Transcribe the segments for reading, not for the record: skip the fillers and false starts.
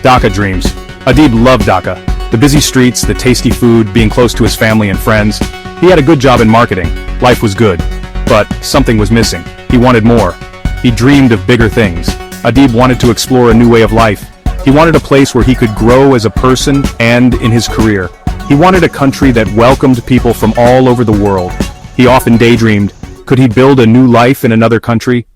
Dhaka dreams. Abid loved Dhaka. The busy streets, the tasty food, being close to his family and friends. He had a good job in marketing. Life was good. But something was missing. He wanted more. He dreamed of bigger things. Abid wanted to explore a new way of life. He wanted a place where he could grow as a person and in his career. He wanted a country that welcomed people from all over the world. He often daydreamed, could he build a new life in another country?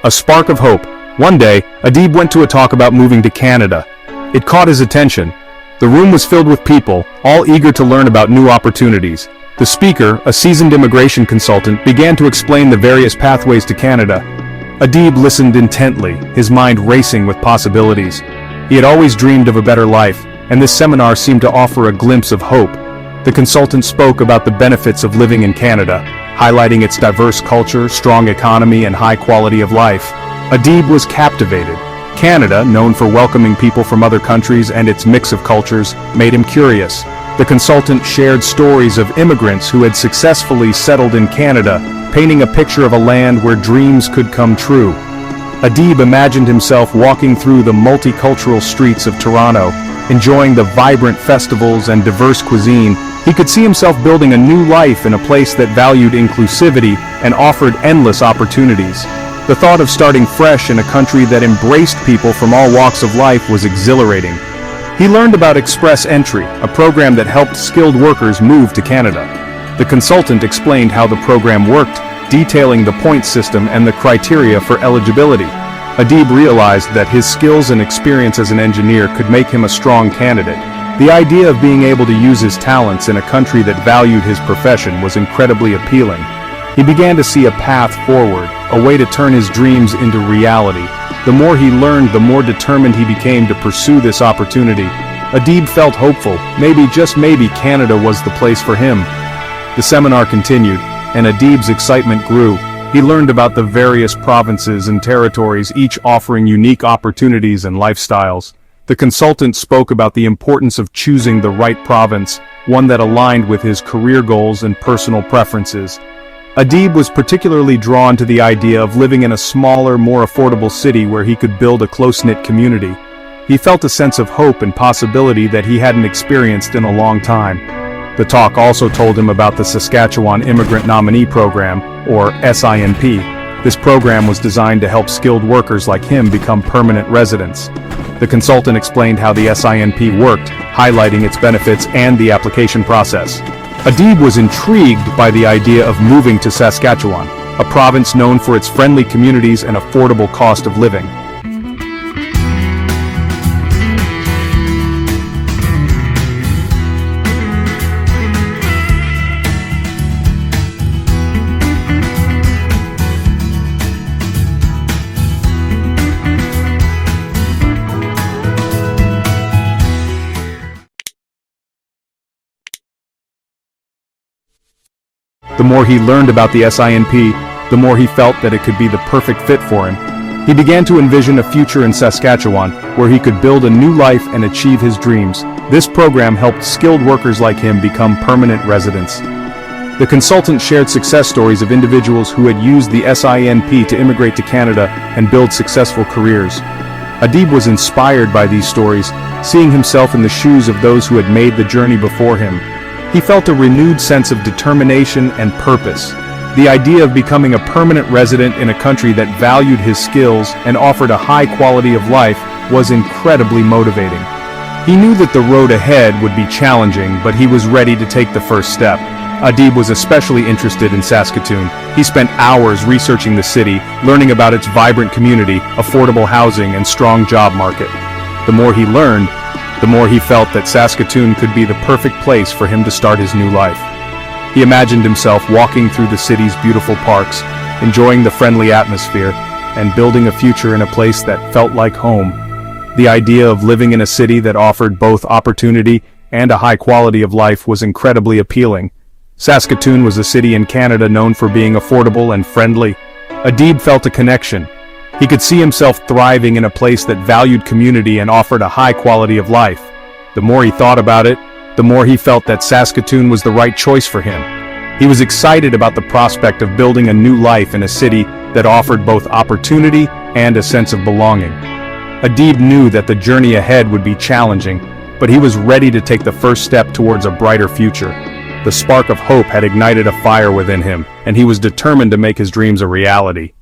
A spark of hope. One day, Abid went to a talk about moving to Canada. It caught his attention. The room was filled with people, all eager to learn about new opportunities. The speaker, a seasoned immigration consultant, began to explain the various pathways to Canada. Abid listened intently, his mind racing with possibilities. He had always dreamed of a better life, and this seminar seemed to offer a glimpse of hope. The consultant spoke about the benefits of living in Canada, highlighting its diverse culture, strong economy, and high quality of life. Abid was captivated. Canada, known for welcoming people from other countries and its mix of cultures, made him curious. The consultant shared stories of immigrants who had successfully settled in Canada, painting a picture of a land where dreams could come true. Abid imagined himself walking through the multicultural streets of Toronto, enjoying the vibrant festivals and diverse cuisine. He could see himself building a new life in a place that valued inclusivity and offered endless opportunities. The thought of starting fresh in a country that embraced people from all walks of life was exhilarating. He learned about Express Entry, a program that helped skilled workers move to Canada. The consultant explained how the program worked, detailing the point system and the criteria for eligibility. Abid realized that his skills and experience as an engineer could make him a strong candidate. The idea of being able to use his talents in a country that valued his profession was incredibly appealing. He began to see a path forward, a way to turn his dreams into reality. The more he learned, the more determined he became to pursue this opportunity. Abid felt hopeful. Maybe, just maybe, Canada was the place for him. The seminar continued, and Abid's excitement grew. He learned about the various provinces and territories, each offering unique opportunities and lifestyles. The consultant spoke about the importance of choosing the right province, one that aligned with his career goals and personal preferences. Abid was particularly drawn to the idea of living in a smaller, more affordable city where he could build a close-knit community. He felt a sense of hope and possibility that he hadn't experienced in a long time. The talk also told him about the Saskatchewan Immigrant Nominee Program, or SINP. This program was designed to help skilled workers like him become permanent residents. The consultant explained how the SINP worked, highlighting its benefits and the application process. Abid was intrigued by the idea of moving to Saskatchewan, a province known for its friendly communities and affordable cost of living. The more he learned about the SINP, the more he felt that it could be the perfect fit for him. He began to envision a future in Saskatchewan, where he could build a new life and achieve his dreams. This program helped skilled workers like him become permanent residents. The consultant shared success stories of individuals who had used the SINP to immigrate to Canada and build successful careers. Abid was inspired by these stories, seeing himself in the shoes of those who had made the journey before him. He felt a renewed sense of determination and purpose. The idea of becoming a permanent resident in a country that valued his skills and offered a high quality of life was incredibly motivating. He knew that the road ahead would be challenging, but he was ready to take the first step. Abid was especially interested in Saskatoon. He spent hours researching the city, learning about its vibrant community, affordable housing, and strong job market. The more he learned, the more he felt that Saskatoon could be the perfect place for him to start his new life. He imagined himself walking through the city's beautiful parks, enjoying the friendly atmosphere, and building a future in a place that felt like home. The idea of living in a city that offered both opportunity and a high quality of life was incredibly appealing. Saskatoon was a city in Canada known for being affordable and friendly. Abid felt a connection. He could see himself thriving in a place that valued community and offered a high quality of life. The more he thought about it, the more he felt that Saskatoon was the right choice for him. He was excited about the prospect of building a new life in a city that offered both opportunity and a sense of belonging. Adib knew that the journey ahead would be challenging, but he was ready to take the first step towards a brighter future. The spark of hope had ignited a fire within him, and he was determined to make his dreams a reality.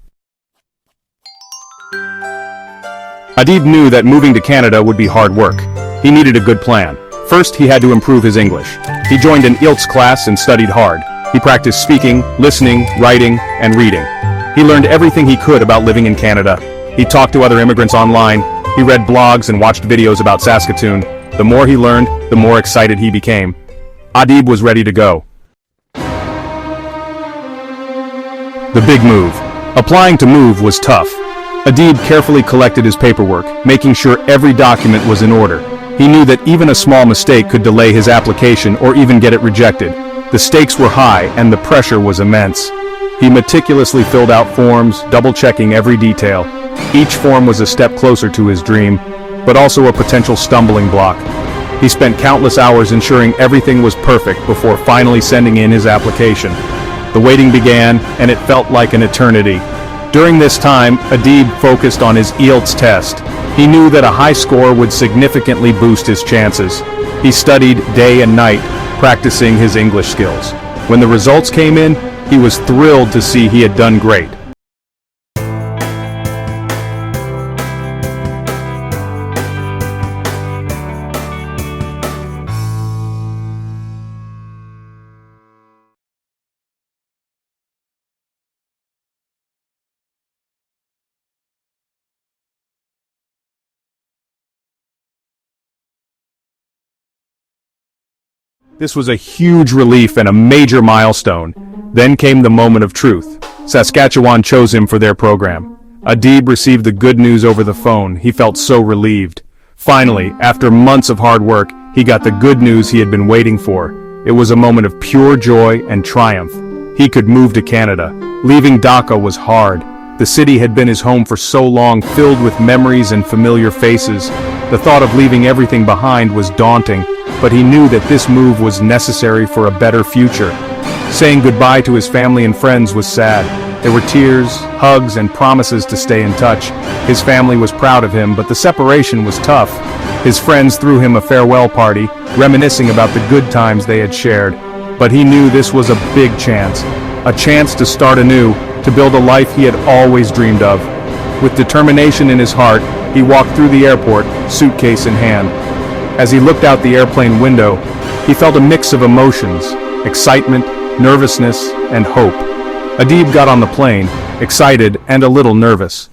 Adib knew that moving to Canada would be hard work. He needed a good plan. First, he had to improve his English. He joined an IELTS class and studied hard. He practiced speaking, listening, writing, and reading. He learned everything he could about living in Canada. He talked to other immigrants online. He read blogs and watched videos about Saskatoon. The more he learned, the more excited he became. Adib was ready to go. The big move. Applying to move was tough. Adib carefully collected his paperwork, making sure every document was in order. He knew that even a small mistake could delay his application or even get it rejected. The stakes were high and the pressure was immense. He meticulously filled out forms, double-checking every detail. Each form was a step closer to his dream, but also a potential stumbling block. He spent countless hours ensuring everything was perfect before finally sending in his application. The waiting began, and it felt like an eternity. During this time, Adib focused on his IELTS test. He knew that a high score would significantly boost his chances. He studied day and night, practicing his English skills. When the results came in, he was thrilled to see he had done great. This was a huge relief and a major milestone. Then came the moment of truth. Saskatchewan chose him for their program. Adib received the good news over the phone. He felt so relieved. Finally, after months of hard work, he got the good news he had been waiting for. It was a moment of pure joy and triumph. He could move to Canada. Leaving Dhaka was hard. The city had been his home for so long, filled with memories and familiar faces. The thought of leaving everything behind was daunting, but he knew that this move was necessary for a better future. Saying goodbye to his family and friends was sad. There were tears, hugs, and promises to stay in touch. His family was proud of him, but the separation was tough. His friends threw him a farewell party, reminiscing about the good times they had shared. But he knew this was a big chance. A chance to start anew, to build a life he had always dreamed of. With determination in his heart, he walked through the airport, suitcase in hand. As he looked out the airplane window, he felt a mix of emotions: excitement, nervousness, and hope. Adib got on the plane, excited and a little nervous.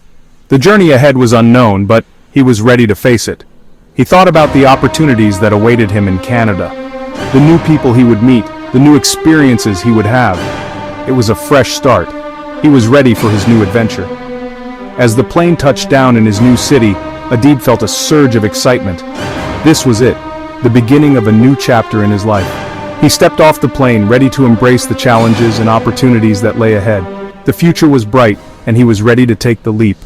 The journey ahead was unknown, but he was ready to face it. He thought about the opportunities that awaited him in Canada, the new people he would meet, the new experiences he would have. It was a fresh start. He was ready for his new adventure. As the plane touched down in his new city, Adib felt a surge of excitement. This was it, the beginning of a new chapter in his life. He stepped off the plane, ready to embrace the challenges and opportunities that lay ahead. The future was bright, and he was ready to take the leap.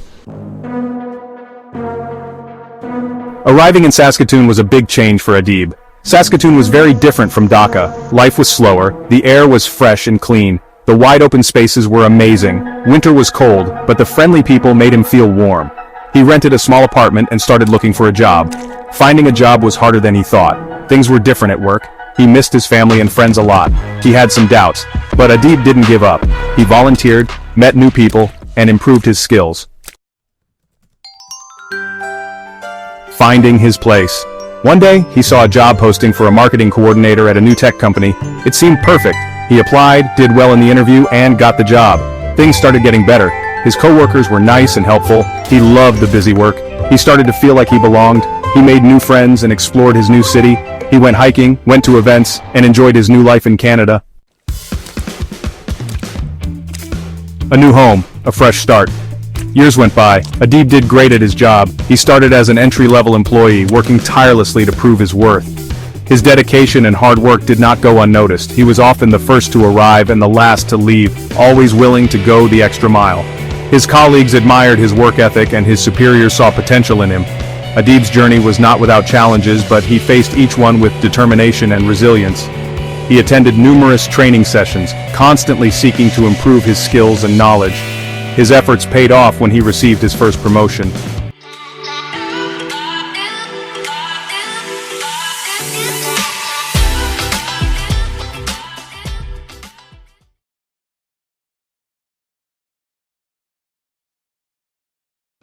Arriving in Saskatoon was a big change for Adib. Saskatoon was very different from Dhaka. Life was slower, the air was fresh and clean. The wide open spaces were amazing. Winter was cold, but the friendly people made him feel warm. He rented a small apartment and started looking for a job. Finding a job was harder than he thought. Things were different at work. He missed his family and friends a lot. He had some doubts, but Adib didn't give up. He volunteered, met new people, and improved his skills. Finding his place. One day, he saw a job posting for a marketing coordinator at a new tech company. It seemed perfect. He applied, did well in the interview, and got the job. Things started getting better. His coworkers were nice and helpful. He loved the busy work. He started to feel like he belonged. He made new friends and explored his new city. He went hiking, went to events, and enjoyed his new life in Canada. A new home, a fresh start. Years went by. Adib did great at his job. He started as an entry-level employee, working tirelessly to prove his worth. His dedication and hard work did not go unnoticed. He was often the first to arrive and the last to leave, always willing to go the extra mile. His colleagues admired his work ethic and his superiors saw potential in him. Adib's journey was not without challenges, but he faced each one with determination and resilience. He attended numerous training sessions, constantly seeking to improve his skills and knowledge. His efforts paid off when he received his first promotion.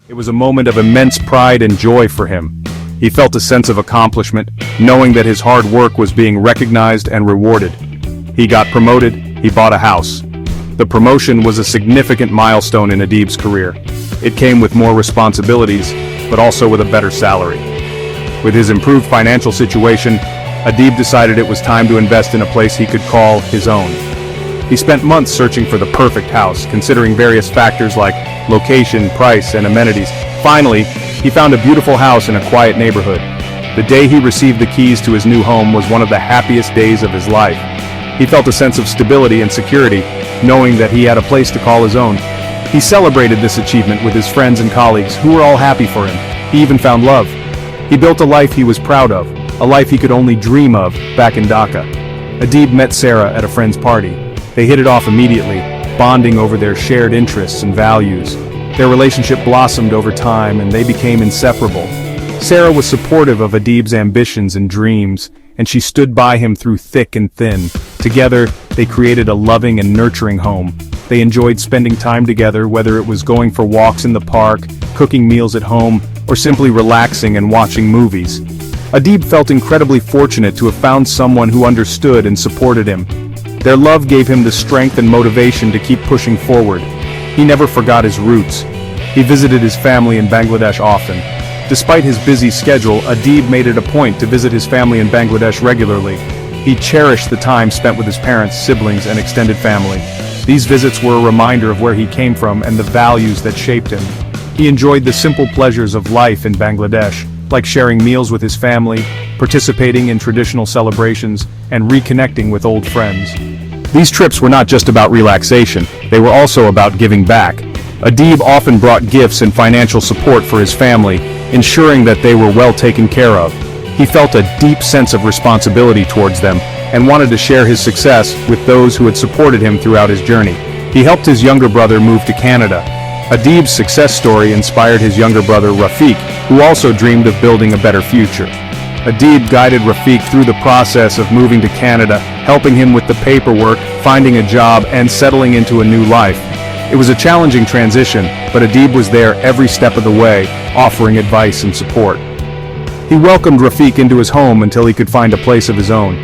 It was a moment of immense pride and joy for him. He felt a sense of accomplishment, knowing that his hard work was being recognized and rewarded. He got promoted, he bought a house. The promotion was a significant milestone in Adib's career. It came with more responsibilities, but also with a better salary. With his improved financial situation, Abid decided it was time to invest in a place he could call his own. He spent months searching for the perfect house, considering various factors like location, price, and amenities. Finally, he found a beautiful house in a quiet neighborhood. The day he received the keys to his new home was one of the happiest days of his life. He felt a sense of stability and security, knowing that he had a place to call his own. He celebrated this achievement with his friends and colleagues, who were all happy for him. He even found love. He built a life he was proud of, a life he could only dream of back in Dhaka. Abid met Sarah at a friend's party. They hit it off immediately, bonding over their shared interests and values. Their relationship blossomed over time and they became inseparable. Sarah was supportive of Adib's ambitions and dreams, and she stood by him through thick and thin. Together, they created a loving and nurturing home. They enjoyed spending time together, whether it was going for walks in the park, cooking meals at home, or simply relaxing and watching movies. Abid felt incredibly fortunate to have found someone who understood and supported him. Their love gave him the strength and motivation to keep pushing forward. He never forgot his roots. He visited his family in Bangladesh often. Despite his busy schedule, Abid made it a point to visit his family in Bangladesh regularly. He cherished the time spent with his parents, siblings, and extended family. These visits were a reminder of where he came from and the values that shaped him. He enjoyed the simple pleasures of life in Bangladesh, like sharing meals with his family, participating in traditional celebrations, and reconnecting with old friends. These trips were not just about relaxation, they were also about giving back. Abid often brought gifts and financial support for his family, ensuring that they were well taken care of. He felt a deep sense of responsibility towards them, and wanted to share his success with those who had supported him throughout his journey. He helped his younger brother move to Canada. Abid's success story inspired his younger brother Rafiq, who also dreamed of building a better future. Abid guided Rafiq through the process of moving to Canada, helping him with the paperwork, finding a job, and settling into a new life. It was a challenging transition, but Abid was there every step of the way, offering advice and support. He welcomed Rafiq into his home until he could find a place of his own.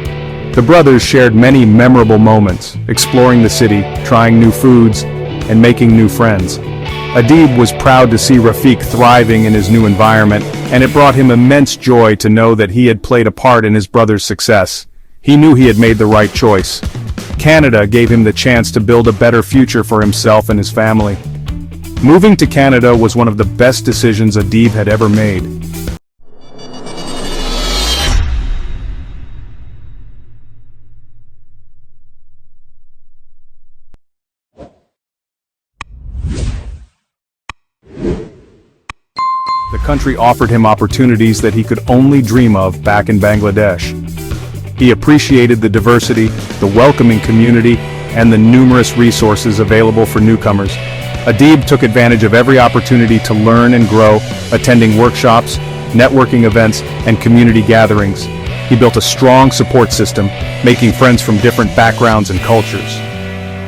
The brothers shared many memorable moments, exploring the city, trying new foods, and making new friends. Abid was proud to see Rafiq thriving in his new environment, and it brought him immense joy to know that he had played a part in his brother's success. He knew he had made the right choice. Canada gave him the chance to build a better future for himself and his family. Moving to Canada was one of the best decisions Abid had ever made. The country offered him opportunities that he could only dream of back in Bangladesh. He appreciated the diversity, the welcoming community, and the numerous resources available for newcomers. Abid took advantage of every opportunity to learn and grow, attending workshops, networking events, and community gatherings. He built a strong support system, making friends from different backgrounds and cultures.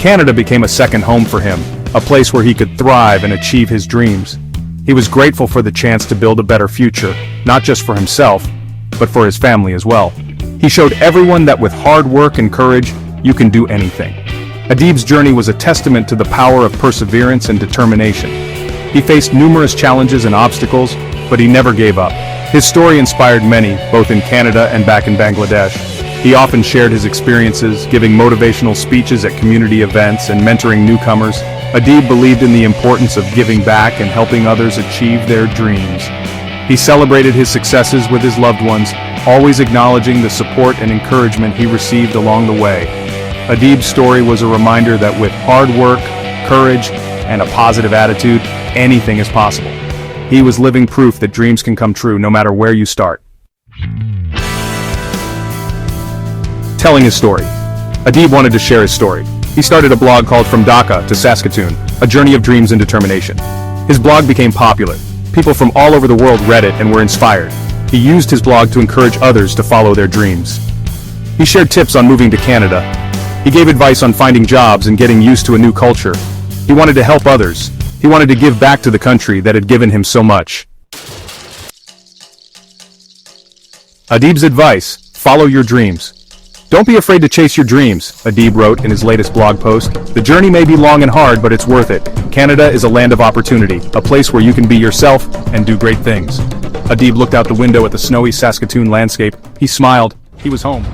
Canada became a second home for him, a place where he could thrive and achieve his dreams. He was grateful for the chance to build a better future, not just for himself, but for his family as well. He showed everyone that with hard work and courage, you can do anything. Abid's journey was a testament to the power of perseverance and determination. He faced numerous challenges and obstacles, but he never gave up. His story inspired many, both in Canada and back in Bangladesh. He often shared his experiences, giving motivational speeches at community events and mentoring newcomers. Abid believed in the importance of giving back and helping others achieve their dreams. He celebrated his successes with his loved ones, always acknowledging the support and encouragement he received along the way. Abid's story was a reminder that with hard work, courage, and a positive attitude, anything is possible. He was living proof that dreams can come true no matter where you start. Telling his story. Abid wanted to share his story. He started a blog called From Dhaka to Saskatoon, A journey of dreams and determination. His blog became popular. People from all over the world read it and were inspired. He used his blog to encourage others to follow their dreams. He shared tips on moving to Canada. He gave advice on finding jobs and getting used to a new culture. He wanted to help others. He wanted to give back to the country that had given him so much. Adib's advice: follow your dreams. Don't be afraid to chase your dreams, Adib wrote in his latest blog post. The journey may be long and hard, but it's worth it. Canada is a land of opportunity, a place where you can be yourself and do great things. Adib looked out the window at the snowy Saskatoon landscape. He smiled. He was home.